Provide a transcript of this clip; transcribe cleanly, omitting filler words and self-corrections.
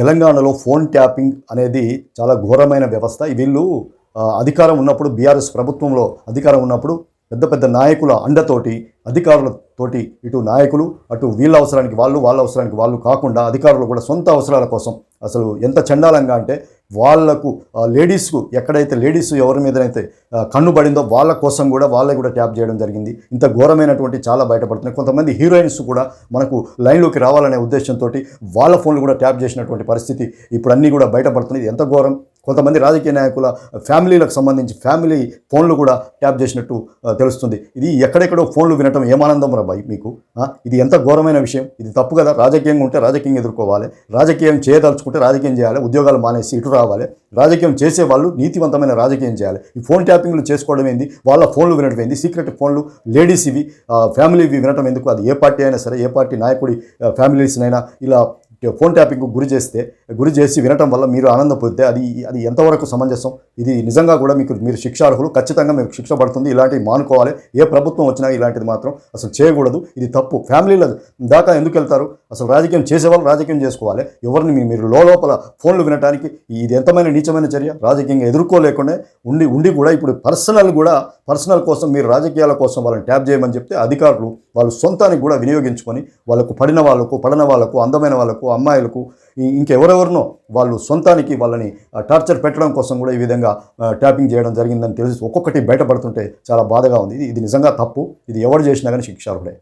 తెలంగాణలో phone tapping అనేది చాలా ఘోరమైన వ్యవస్థ. వీళ్ళు అధికారం ఉన్నప్పుడు బీఆర్ఎస్ ప్రభుత్వంలో అధికారం ఉన్నప్పుడు పెద్ద పెద్ద నాయకుల అండతోటి అధికారులతోటి ఇటు నాయకులు అటు వీళ్ళ అవసరానికి వాళ్ళు వాళ్ళ అవసరానికి వాళ్ళు కాకుండా అధికారులు కూడా సొంత అవసరాల కోసం అసలు ఎంత చండాలంగా అంటే వాళ్లకు లేడీస్కు ఎక్కడైతే లేడీస్ ఎవరి మీదనైతే కన్నుబడిందో వాళ్ళ కోసం కూడా వాళ్ళే కూడా ట్యాప్ చేయడం జరిగింది. ఇంత ఘోరమైనటువంటి చాలా బయటపడుతున్నాయి. కొంతమంది హీరోయిన్స్ కూడా మనకు లైన్లోకి రావాలనే ఉద్దేశంతో వాళ్ళ ఫోన్లు కూడా ట్యాప్ చేసినటువంటి పరిస్థితి ఇప్పుడు అన్నీ కూడా బయటపడుతుంది. ఎంత ఘోరం! కొంతమంది రాజకీయ నాయకుల ఫ్యామిలీలకు సంబంధించి ఫ్యామిలీ ఫోన్లు కూడా ట్యాప్ చేసినట్టు తెలుస్తుంది. ఇది ఎక్కడెక్కడో ఫోన్లు వినటం ఏమానందం రా బాయ్ మీకు. ఇది ఎంత ఘోరమైన విషయం! ఇది తప్పు కదా. రాజకీయంగా ఉంటే రాజకీయంగా ఎదుర్కోవాలి, రాజకీయం చేయదలుచుకుంటే రాజకీయం చేయాలి, ఉద్యోగాలు మానేసి ఇటు రావాలి, రాజకీయం చేసేవాళ్ళు నీతివంతమైన రాజకీయం చేయాలి. ఈ ఫోన్ ట్యాపింగ్లు చేసుకోవడం ఏంది, వాళ్ళ ఫోన్లు వినడం ఏంది, సీక్రెట్ ఫోన్లు లేడీస్ ఇవి ఫ్యామిలీవి వినటం ఎందుకు? అది ఏ పార్టీ అయినా సరే, ఏ పార్టీ నాయకుడి ఫ్యామిలీస్నైనా ఇలా ఫోన్ ట్యాపింగ్కు గురి చేసి వినటం వల్ల మీరు ఆనందపోతే అది ఎంతవరకు సమంజసం? ఇది నిజంగా కూడా మీరు శిక్షార్హులు, ఖచ్చితంగా మీకు శిక్ష పడుతుంది. ఇలాంటివి మానుకోవాలి. ఏ ప్రభుత్వం వచ్చినా ఇలాంటిది మాత్రం అసలు చేయకూడదు. ఇది తప్పు. ఫ్యామిలీల దాకా ఎందుకు వెళ్తారు? అసలు రాజకీయం చేసేవాళ్ళు రాజకీయం చేసుకోవాలి. ఎవరిని మీరు లోపల ఫోన్లు వినడానికి ఇది ఎంతమైన నీచమైన చర్య. రాజకీయంగా ఎదుర్కోలేకుండా ఉండి కూడా ఇప్పుడు పర్సనల్ కోసం మీరు రాజకీయాల కోసం వాళ్ళని ట్యాప్ చేయమని చెప్తే అధికారులు వాళ్ళు సొంతానికి కూడా వినియోగించుకొని వాళ్ళకు పడిన వాళ్ళకు అందమైన వాళ్ళకు అమ్మాయిలకు ఇంకెవరెవరినో వాళ్ళు సొంతానికి వాళ్ళని టార్చర్ పెట్టడం కోసం కూడా ఈ విధంగా ట్యాపింగ్ చేయడం జరిగిందని తెలిసి ఒక్కొక్కటి బయటపడుతుంటే చాలా బాధగా ఉంది. ఇది నిజంగా తప్పు. ఇది ఎవరు చేసినా కానీ శిక్షార్హుడే.